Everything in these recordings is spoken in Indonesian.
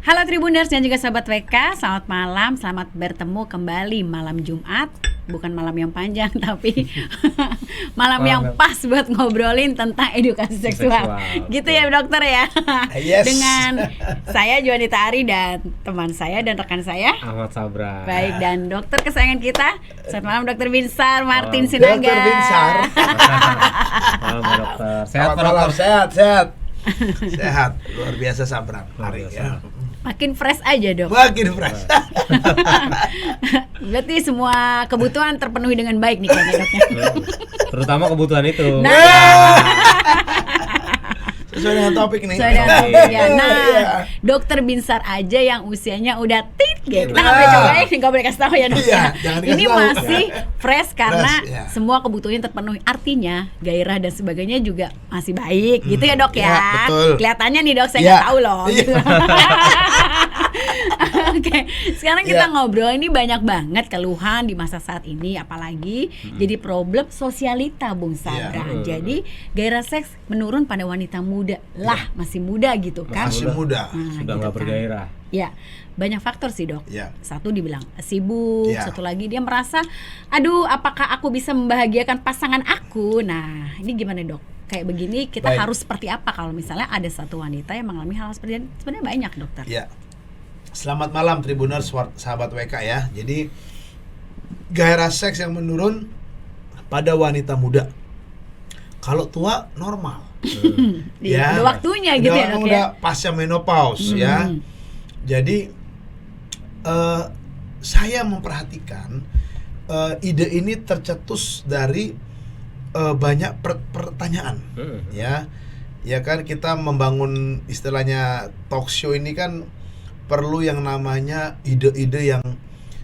Halo Tribuners dan juga sahabat WK, selamat malam, selamat bertemu kembali malam Jumat. Bukan malam yang panjang, tapi malam yang pas buat ngobrolin tentang edukasi seksual. Gitu ya dokter ya. Yes. Dengan saya Juanita Ari dan teman saya dan rekan saya Ahmad Sabra. Baik, dan dokter kesayangan kita. Selamat malam Dokter Binsar Martin Sinaga. Dokter Binsar. Malam dokter. Sehat Selamat Pak malam, dokter. sehat. Sehat, luar biasa Sabra hari ya. Makin fresh aja dok. Makin fresh. Berarti semua kebutuhan terpenuhi dengan baik nih kayaknya dok ya. Terutama kebutuhan itu. Sesuai dengan topik nih. Sesuai dengan topik ya. Nah, Iya. Dokter Binsar aja yang usianya udah tit gitu. Kita Nah. nggak boleh cobain, nggak boleh kasih tahu ya dok. Iya, ya. jangan dikasih Ini tahu. masih fresh karena Fresh, ya. semua kebutuhannya terpenuhi. Artinya gairah dan sebagainya juga masih baik gitu ya dok ya. Iya, betul. Kelihatannya nih dok, saya Iya. nggak tahu loh. Iya. Gitu. Oke, sekarang kita Iya. ngobrol ini banyak banget keluhan di masa saat ini, apalagi jadi problem sosialita Bung Sabra. Iya. Jadi gairah seks menurun pada wanita muda lah, masih muda gitu kan? Masih muda. Nah, Sudah gitu nggak kan. bergairah. Ya, banyak faktor sih dok. Ya. Satu dibilang sibuk, Ya. satu lagi dia merasa, aduh, apakah aku bisa membahagiakan pasangan aku? Nah, ini gimana dok? Kayak begini kita Baik. harus seperti apa kalau misalnya ada satu wanita yang mengalami hal seperti ini? Sebenarnya banyak dokter. Ya. Selamat malam Tribuners, sahabat WK ya. Jadi gairah seks yang menurun pada wanita muda. Kalau tua normal. Iya, udah waktunya gitu ya dok ya. Udah pasca menopause ya. Jadi saya memperhatikan ide ini tercetus dari banyak pertanyaan ya. Ya kan kita membangun istilahnya talk show ini kan perlu yang namanya ide-ide yang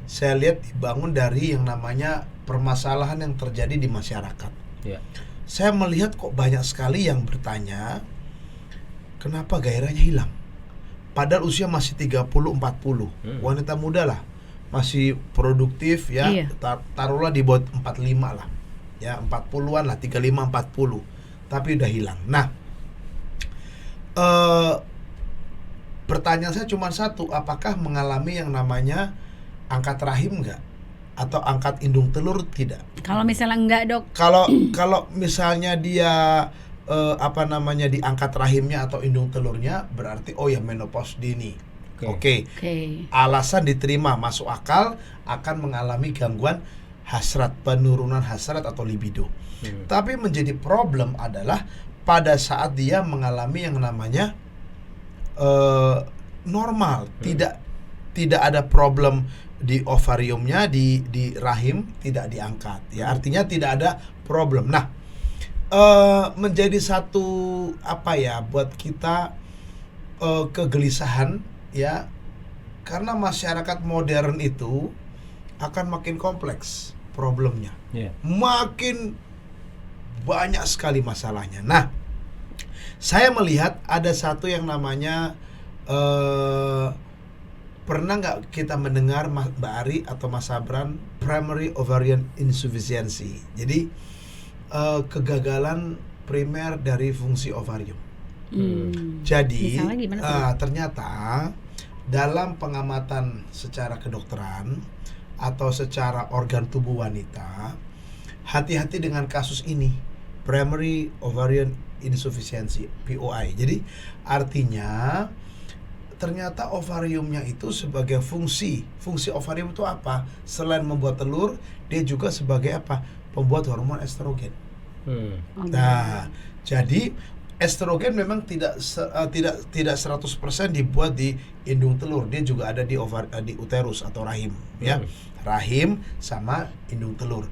saya lihat dibangun dari yang namanya permasalahan yang terjadi di masyarakat. Ya. Saya melihat kok banyak sekali yang bertanya kenapa gairahnya hilang. Padahal usia masih 30-40. Wanita muda lah. Masih produktif ya. Iya. Taruhlah di bawah 45 lah. Ya, 40-an lah, 35-40. Tapi udah hilang. Nah, pertanyaan saya cuma satu, apakah mengalami yang namanya angkat rahim enggak? Atau angkat indung telur tidak? Kalau misalnya enggak dok, Kalau misalnya dia diangkat rahimnya atau indung telurnya, berarti oh ya menopause dini. Oke. Alasan diterima, masuk akal, akan mengalami gangguan hasrat, penurunan hasrat atau libido. Tapi menjadi problem adalah pada saat dia mengalami yang namanya normal, tidak ada problem di ovariumnya, di rahim tidak diangkat ya, artinya tidak ada problem. Nah, menjadi satu buat kita kegelisahan ya, karena masyarakat modern itu akan makin kompleks problemnya, makin banyak sekali masalahnya. Nah, saya melihat ada satu yang namanya pernah nggak kita mendengar Mbak Ari atau Mas Sabran, primary ovarian insufficiency. Jadi kegagalan primer dari fungsi ovarium. Jadi ternyata dalam pengamatan secara kedokteran atau secara organ tubuh wanita, hati-hati dengan kasus ini, primary ovarian insufficiency (POI). Jadi artinya ternyata ovariumnya itu sebagai fungsi ovarium itu apa? Selain membuat telur, dia juga sebagai apa? Pembuat hormon estrogen. Nah, jadi estrogen memang tidak 100% dibuat di indung telur, dia juga ada di uterus atau rahim, ya. Rahim sama indung telur.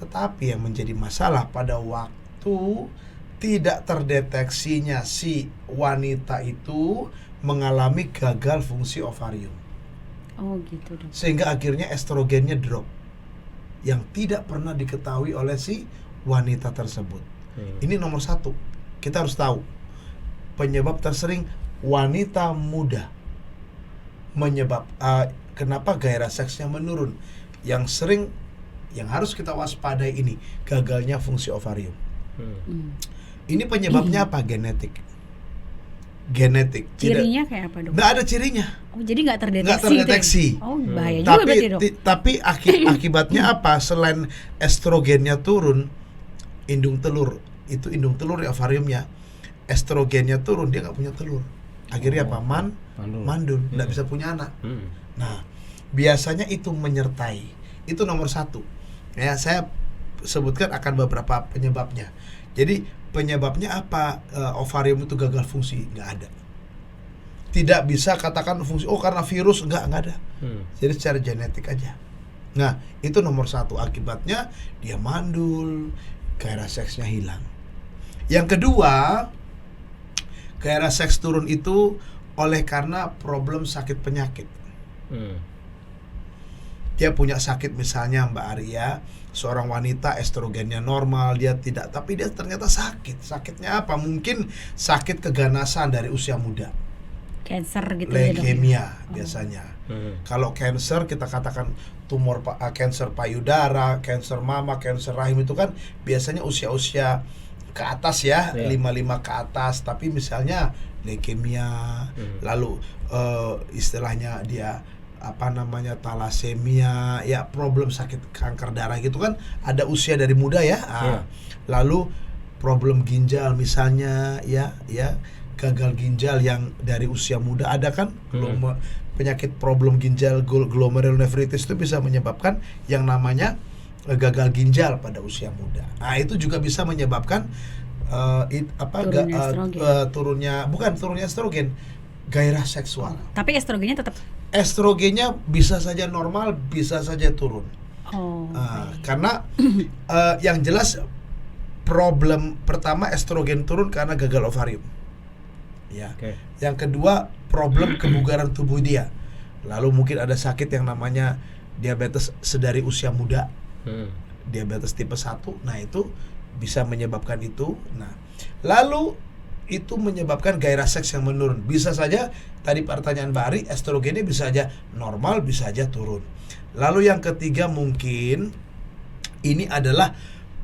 Tetapi yang menjadi masalah pada waktu tidak terdeteksinya si wanita itu mengalami gagal fungsi ovarium. Oh gitu dok. Sehingga akhirnya estrogennya drop, yang tidak pernah diketahui oleh si wanita tersebut. Ini nomor satu. Kita harus tahu penyebab tersering wanita muda. Kenapa gairah seksnya menurun? Yang sering, yang harus kita waspadai ini, gagalnya fungsi ovarium. Ini penyebabnya apa? Genetik. genetik. Cirinya kayak apa dok? Nggak ada cirinya. Oh, jadi nggak terdeteksi. Nggak terdeteksi. Gitu ya? Oh, bahaya juga berarti dok. Tapi akibatnya apa? Selain estrogennya turun, indung telur ya, ovariumnya, estrogennya turun, dia nggak punya telur. Akhirnya apa? Mandul, nggak bisa punya anak. Nah, biasanya itu menyertai. Itu nomor 1. Ya, saya sebutkan akan beberapa penyebabnya. Jadi penyebabnya apa? Ovarium itu gagal fungsi? Nggak ada. Tidak bisa katakan fungsi karena virus, nggak ada. Jadi secara genetik aja. Nah, itu nomor 1. Akibatnya dia mandul, gairah seksnya hilang. Yang kedua, gairah seks turun itu oleh karena problem sakit penyakit. Dia punya sakit, misalnya Mbak Arya, seorang wanita estrogennya normal, dia tidak, tapi dia ternyata sakit. Sakitnya apa? Mungkin sakit keganasan dari usia muda. Cancer gitu. Leukemia biasanya. Kalau cancer kita katakan tumor cancer payudara, cancer mama, cancer rahim itu kan biasanya usia-usia ke atas ya, 55 ke atas. Tapi misalnya leukemia, lalu istilahnya dia talasemia, ya problem sakit kanker darah gitu kan, ada usia dari muda ya. Lalu problem ginjal misalnya ya gagal ginjal yang dari usia muda ada kan. Penyakit problem ginjal glomerulonefritis itu bisa menyebabkan yang namanya gagal ginjal pada usia muda. Nah, itu juga bisa menyebabkan turunnya estrogen, gairah seksual. Tapi estrogennya tetap. Estrogennya bisa saja normal, bisa saja turun. Karena yang jelas problem pertama estrogen turun karena gagal ovarium. Ya. Yang kedua problem kebugaran tubuh dia. Lalu mungkin ada sakit yang namanya diabetes sedari usia muda. Diabetes tipe 1. Nah, itu bisa menyebabkan itu. Nah, lalu itu menyebabkan gairah seks yang menurun. Bisa saja tadi pertanyaan Mbak Ari, estrogennya bisa saja normal, bisa saja turun. Lalu yang ketiga mungkin ini adalah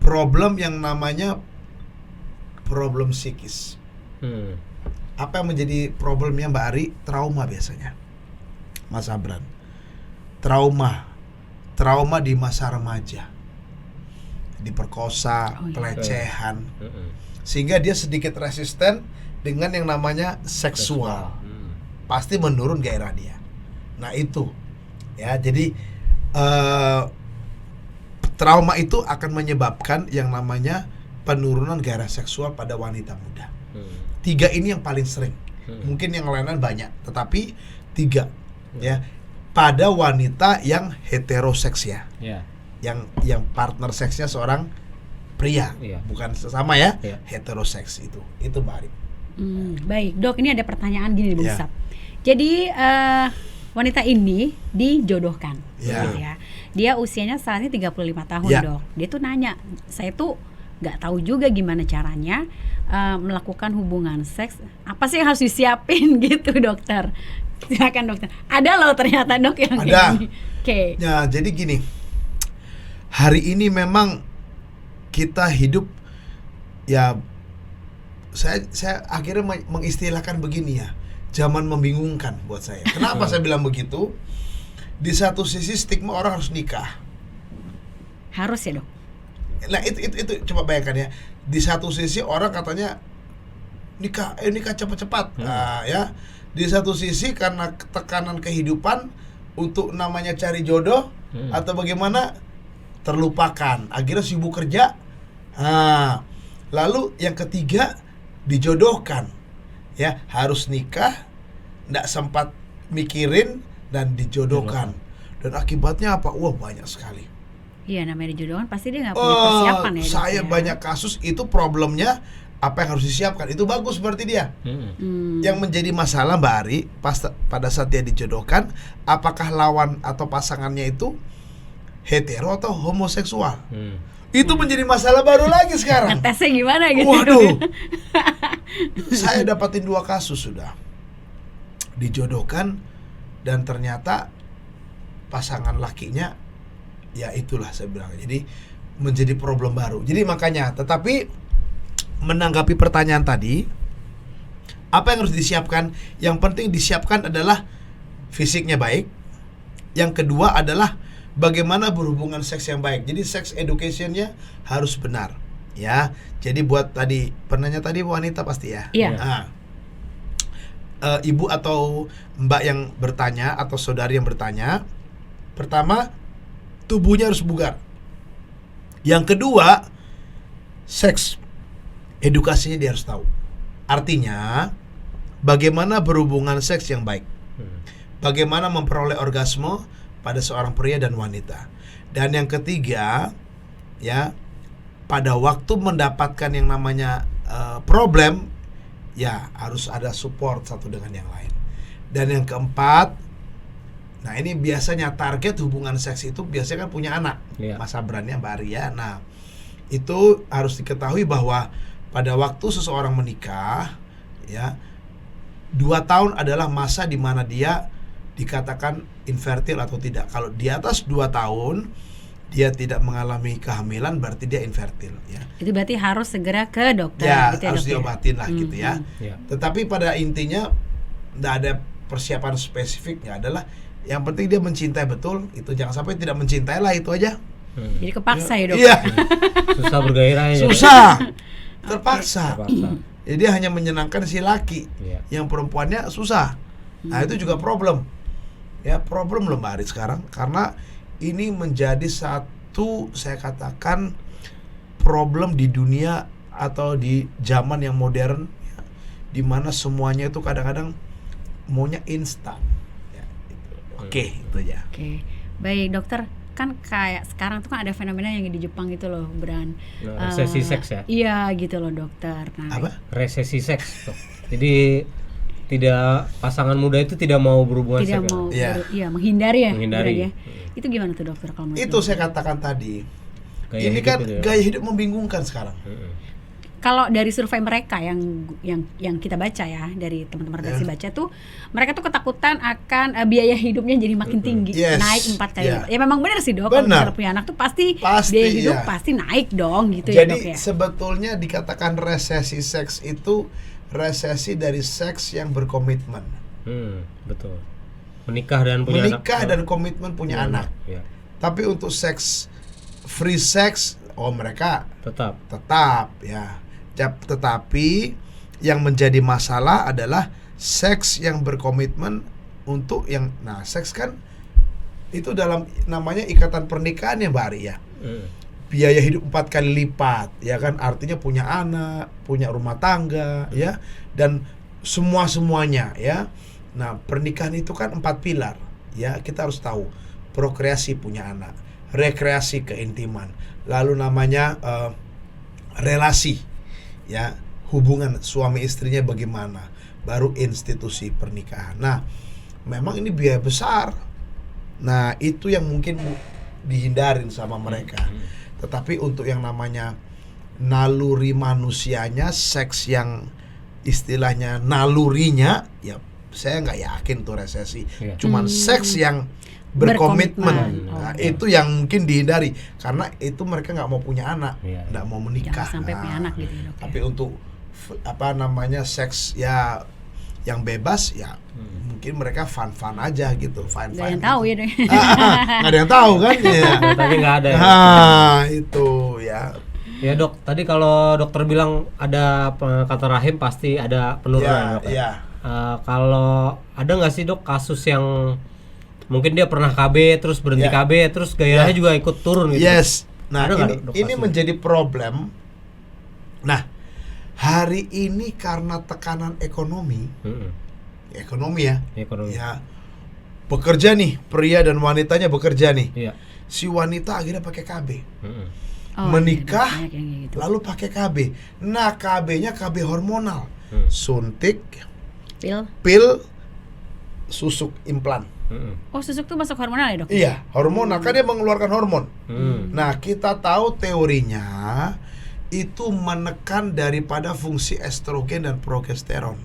problem yang namanya problem psikis. Apa yang menjadi problemnya Mbak Ari? Trauma biasanya, Mas Abran. Trauma di masa remaja, diperkosa, pelecehan, sehingga dia sedikit resisten dengan yang namanya seksual. Pasti menurun gairah dia. Nah, itu ya, jadi trauma itu akan menyebabkan yang namanya penurunan gairah seksual pada wanita muda. 3 ini yang paling sering. Mungkin yang lain banyak, tetapi 3 ya pada wanita yang heteroseks ya. Yang partner seksnya seorang pria, bukan sesama ya, heteroseks itu Mbak Ari. Baik, Dok, ini ada pertanyaan gini Bung Sab. Jadi wanita ini dijodohkan, gitu ya. Dia usianya saat ini 35 tahun, Dok. Dia tuh nanya, saya tuh nggak tahu juga gimana caranya melakukan hubungan seks. Apa sih yang harus disiapin gitu, dokter? Silakan dokter. Ada loh ternyata Dok yang ada. Oke. Ya, jadi gini. Hari ini memang kita hidup ya, saya akhirnya mengistilahkan begini ya, zaman membingungkan buat saya. Kenapa saya bilang begitu? Di satu sisi stigma orang harus nikah. Harus ya, Dok. Nah, itu coba bayangkan ya. Di satu sisi orang katanya nikah cepat-cepat. Nah, ya. Di satu sisi karena tekanan kehidupan untuk namanya cari jodoh atau bagaimana terlupakan. Akhirnya sibuk kerja. Nah, lalu yang ketiga dijodohkan. Ya, harus nikah, enggak sempat mikirin dan dijodohkan. Dan akibatnya apa? Wah, banyak sekali. Iya, namanya dijodohkan pasti dia nggak punya persiapan ya. Saya banyak kasus itu problemnya apa yang harus disiapkan. Itu bagus berarti dia. Yang menjadi masalah Mbak Ari pada saat dia dijodohkan, apakah lawan atau pasangannya itu hetero atau homoseksual? Itu menjadi masalah baru lagi sekarang. Tesnya gimana gitu? Waduh. Saya dapatin 2 kasus sudah. Dijodohkan dan ternyata pasangan lakinya ya itulah saya bilang. Jadi menjadi problem baru. Jadi makanya, tetapi menanggapi pertanyaan tadi, Apa yang harus disiapkan? Yang penting disiapkan adalah fisiknya baik. Yang kedua adalah bagaimana berhubungan seks yang baik. Jadi sex education-nya harus benar, ya. Jadi buat tadi penanya tadi wanita pasti ya. Iya. Ibu atau mbak yang bertanya atau saudari yang bertanya, pertama tubuhnya harus bugar. Yang kedua, seks edukasinya dia harus tahu. Artinya bagaimana berhubungan seks yang baik, bagaimana memperoleh orgasme pada seorang pria dan wanita. Dan yang ketiga, ya, pada waktu mendapatkan yang namanya problem, ya harus ada support satu dengan yang lain. Dan yang keempat, nah ini biasanya target hubungan seks itu biasanya kan punya anak, Mas Abrannya, Mbak Arya. Nah itu harus diketahui bahwa pada waktu seseorang menikah, ya, 2 tahun adalah masa di mana dia dikatakan infertil atau tidak. Kalau di atas 2 tahun dia tidak mengalami kehamilan, berarti dia infertil, ya. Itu berarti harus segera ke dokter. Ya, gitu harus dok, diobatin lah gitu ya. Ya. Tetapi pada intinya tidak ada persiapan spesifiknya, adalah yang penting dia mencintai betul. Itu jangan sampai tidak mencintai lah, itu aja. Jadi kepaksa ya dok. Iya. Susah bergairah ya. Susah. Terpaksa. Terpaksa. Jadi dia hanya menyenangkan si laki. Yang perempuannya susah. Nah, itu juga problem. Ya, problem loh Mbak Ari sekarang, karena ini menjadi satu, saya katakan, problem di dunia atau di zaman yang modern, ya, di mana semuanya itu kadang-kadang maunya instan. Ya, gitu. Oke, itu aja. Oke, baik dokter. Kan kayak sekarang tuh kan ada fenomena yang di Jepang gitu loh, Bran. Resesi seks ya? Iya gitu loh dokter. Nah, Apa? Resesi seks. Jadi tidak, pasangan muda itu tidak mau berhubungan tidak seks. mau, Iya. menghindari ya. Menghindari. Bran, ya? Itu gimana tuh dokter kalau menurut Itu dokter? saya katakan tadi. Gaya Ini hidup kan itu ya. gaya hidup membingungkan sekarang. Kalau dari survei mereka yang kita baca ya, dari teman-teman redaksi baca tuh, mereka tuh ketakutan akan biaya hidupnya jadi makin tinggi, Yes. naik 4 kali. Yeah. Ya memang benar sih dok, kalau Benar. misalnya punya anak tuh pasti Pasti, biaya hidup iya. pasti naik dong gitu ya dok Jadi ya. sebetulnya dikatakan resesi seks itu resesi dari seks yang berkomitmen. Betul. Menikah dan punya Menikah anak. dan komitmen punya anak. Ya. Tapi untuk seks, free sex, mereka Tetap. ya. Tetapi yang menjadi masalah adalah seks yang berkomitmen untuk yang, nah seks kan itu dalam namanya ikatan pernikahan ya Mbak Ari ya. Biaya hidup 4 kali lipat, ya kan, artinya punya anak, punya rumah tangga, ya, dan semuanya ya. Nah pernikahan itu kan 4 pilar, ya, kita harus tahu. Prokreasi, punya anak, rekreasi, keintiman, lalu namanya relasi, ya, hubungan suami istrinya bagaimana, baru institusi pernikahan. Nah memang ini biaya besar. Nah itu yang mungkin dihindarin sama mereka. Tetapi untuk yang namanya naluri manusianya, seks yang istilahnya nalurinya, ya saya nggak yakin tuh resesi. Cuman seks yang berkomitmen, nah, itu yang mungkin dihindari, karena itu mereka nggak mau punya anak, nggak mau menikah. Jangan sampai punya anak gitu ya dok. Tapi untuk apa namanya seks ya yang bebas, ya mungkin mereka fun aja gitu, fine. Gak yang tahu ya dok. Nggak ada yang tahu kan ya. Tapi nggak ada. Itu ya. Ya dok, tadi kalau dokter bilang ada pengangkatan rahim pasti ada penurunan. Dok, ya. Kalau ada nggak sih dok kasus yang mungkin dia pernah KB terus berhenti KB terus gayanya juga ikut turun gitu? Yes. Nah Ada ini menjadi problem. Nah hari ini karena tekanan ekonomi, ekonomi ya, ya, bekerja nih, pria dan wanitanya bekerja nih. Iya. Si wanita akhirnya pakai KB, iya, menikah, gitu. lalu pakai KB. Nah KB-nya KB hormonal, suntik, pil, susuk implan. Oh susuk tuh masuk hormonal ya dok? Iya, hormonal, kan dia mengeluarkan hormon. Nah kita tahu teorinya itu menekan daripada fungsi estrogen dan progesteron.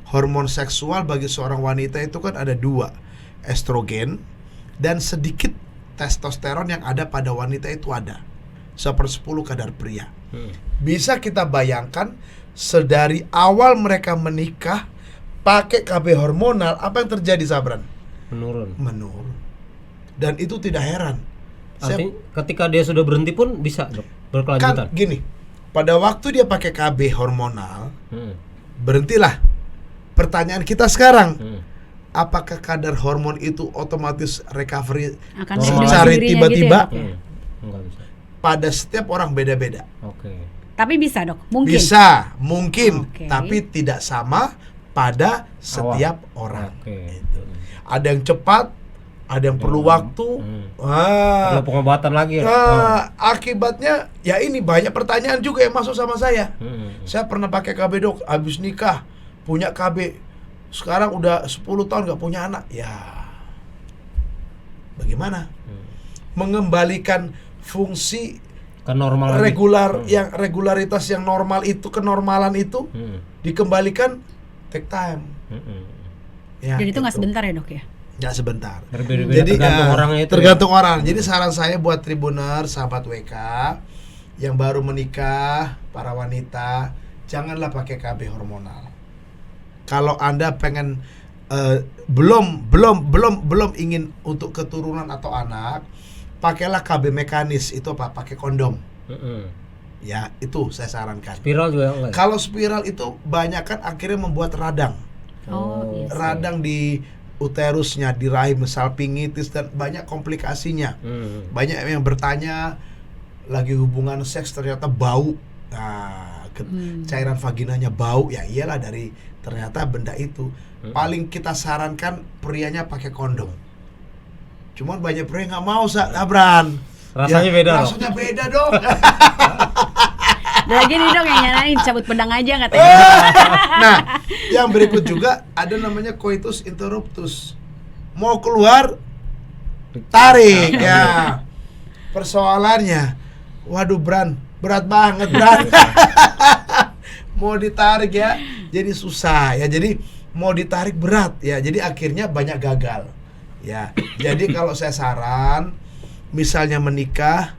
Hormon seksual bagi seorang wanita itu kan ada 2, estrogen dan sedikit testosteron yang ada pada wanita itu ada 1/10 kadar pria. Bisa kita bayangkan sedari awal mereka menikah pakai KB hormonal, apa yang terjadi, Sabran? Menurun. Dan itu tidak heran. Artinya ketika dia sudah berhenti pun bisa, Dok, berkelanjutan. Kan gini, pada waktu dia pakai KB hormonal, berhentilah. Pertanyaan kita sekarang, apakah kadar hormon itu otomatis recovery Akan secara sendiri-sendirinya tiba-tiba? gitu ya, Dok, ya? Enggak bisa. Pada setiap orang beda-beda. Oke. Tapi bisa, Dok, mungkin. Bisa, mungkin, Oke. tapi tidak sama pada setiap orang. Oke. Gitu. Ada yang cepat, ada yang perlu waktu. Perlu pengobatan lagi ya? Akibatnya ya ini banyak pertanyaan juga yang masuk sama saya. Saya pernah pakai KB, Dok, habis nikah punya KB, sekarang udah 10 tahun nggak punya anak. Ya, bagaimana? Mengembalikan fungsi Ke normal yang regularitas yang normal itu, kenormalan itu dikembalikan take time. Ya, Dan itu nggak gitu. sebentar ya, Dok, ya? Nggak sebentar. Berbeda-beda tergantung orangnya itu. Tergantung orang. Jadi saran saya buat Tribuners, sahabat WK yang baru menikah, para wanita, janganlah pakai KB hormonal. Kalau Anda pengen belum ingin untuk keturunan atau anak, pakailah KB mekanis. Itu apa? Pakai kondom. Ya, itu saya sarankan. Spiral juga enggak? Kalau spiral itu banyak kan akhirnya membuat radang. Iya sih. Radang di uterusnya, di rahim, salpingitis, dan banyak komplikasinya. Banyak yang bertanya lagi hubungan seks ternyata bau. Nah, cairan vaginanya bau. Ya iyalah, dari ternyata benda itu. Paling kita sarankan prianya pakai kondom. Cuman banyak pria nggak mau, Sabran. Rasanya beda, Dok. Rasanya beda, Dok. Lagi nih, Dok, yang nyaranin cabut pedang aja katanya. Nah, yang berikut juga ada namanya coitus interruptus. Mau keluar, tarik ya. Persoalannya, waduh, berat banget, Bran. Mau ditarik ya, jadi susah ya. Jadi mau ditarik berat ya. Jadi akhirnya banyak gagal. Ya. Jadi kalau saya saran, misalnya menikah,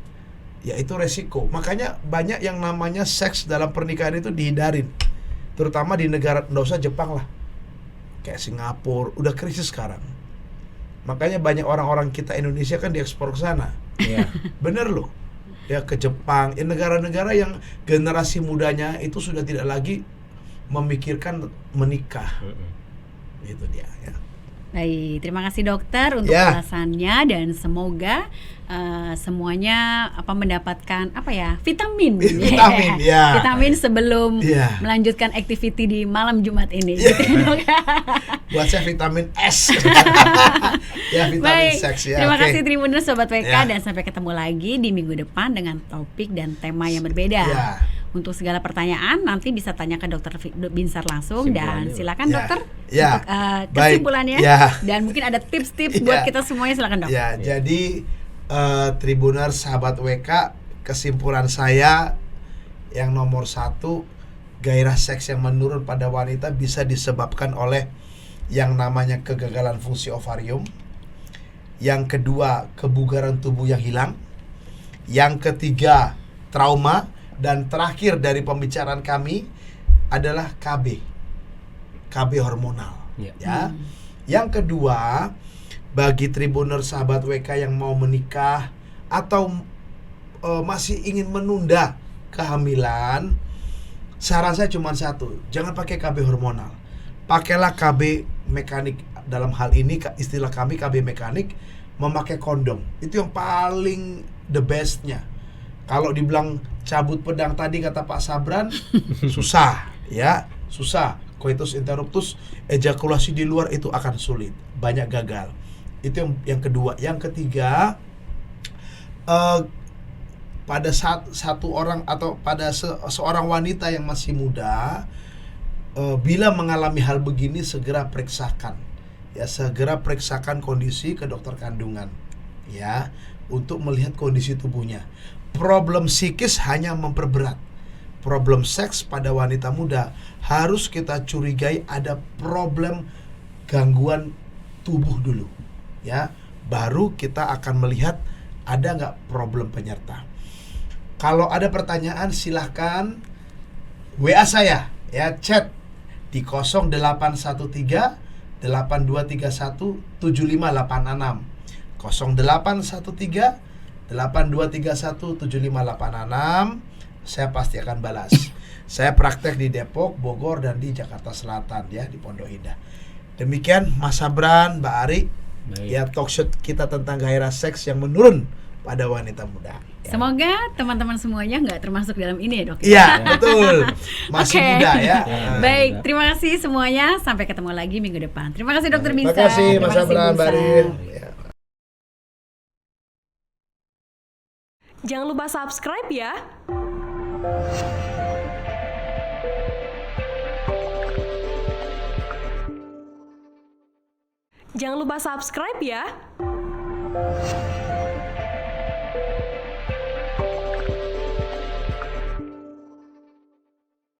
ya itu resiko. Makanya banyak yang namanya seks dalam pernikahan itu dihindarin. Terutama di negara, nggak usah Jepang lah, kayak Singapura, udah krisis sekarang. Makanya banyak orang-orang kita Indonesia kan diekspor ke sana. Iya. Bener loh. Ya ke Jepang, negara-negara yang generasi mudanya itu sudah tidak lagi memikirkan menikah. Itu dia ya. Baik, terima kasih dokter untuk Ya. ulasannya dan semoga semuanya mendapatkan vitamin. Vitamin, ya. Vitamin sebelum Ya. melanjutkan activity di malam Jumat ini. Ya. Gitu, Dok. Buat saya vitamin S. Ya, vitamin Baik, seks ya. terima Oke. kasih Tribuners Sobat WK Ya. dan sampai ketemu lagi di minggu depan dengan topik dan tema yang berbeda. Ya. Untuk segala pertanyaan nanti bisa tanya ke Dokter Binsar langsung dan silakan Ya. Dokter Ya. untuk Baik. kesimpulannya Ya. dan mungkin ada tips-tips Ya. buat kita semuanya, silakan Dok. Ya, jadi Tribuners sahabat WK, kesimpulan saya yang nomor 1, gairah seks yang menurun pada wanita bisa disebabkan oleh yang namanya kegagalan fungsi ovarium. Yang kedua, kebugaran tubuh yang hilang. Yang ketiga, trauma. Dan terakhir dari pembicaraan kami adalah KB hormonal. Ya. Yang kedua, bagi Tribuner sahabat WK yang mau menikah atau masih ingin menunda kehamilan, saran saya cuma satu, jangan pakai KB hormonal. Pakailah KB mekanik. Dalam hal ini istilah kami KB mekanik, memakai kondom. Itu yang paling the bestnya. Kalau dibilang cabut pedang tadi kata Pak Sabran, susah ya, susah. Coitus interruptus, ejakulasi di luar itu akan sulit, banyak gagal. Itu yang kedua. Yang ketiga, pada satu orang atau pada seorang wanita yang masih muda, bila mengalami hal begini segera periksakan, ya, segera periksakan kondisi ke dokter kandungan, ya, untuk melihat kondisi tubuhnya. Problem psikis hanya memperberat. Problem seks pada wanita muda harus kita curigai ada problem gangguan tubuh dulu, ya, baru kita akan melihat ada nggak problem penyerta. Kalau ada pertanyaan silahkan WA saya ya, chat di 0813 8231 7586. 0813 8231 7586. Saya pasti akan balas. Saya praktek di Depok, Bogor, dan di Jakarta Selatan ya, di Pondok Indah. Demikian Mas Sabran, Mbak Ari. Baik. Ya, talk show kita tentang gairah seks yang menurun pada wanita muda. Ya. Semoga teman-teman semuanya nggak termasuk dalam ini ya dok. Iya, betul. Masih Oke. muda ya. Baik, terima kasih semuanya. Sampai ketemu lagi minggu depan. Terima kasih dokter Bisa. Terima kasih Mas Terima kasih, Sabran, Bu Mbak Ari. Sam. Ya. Jangan lupa subscribe ya. Jangan lupa subscribe ya.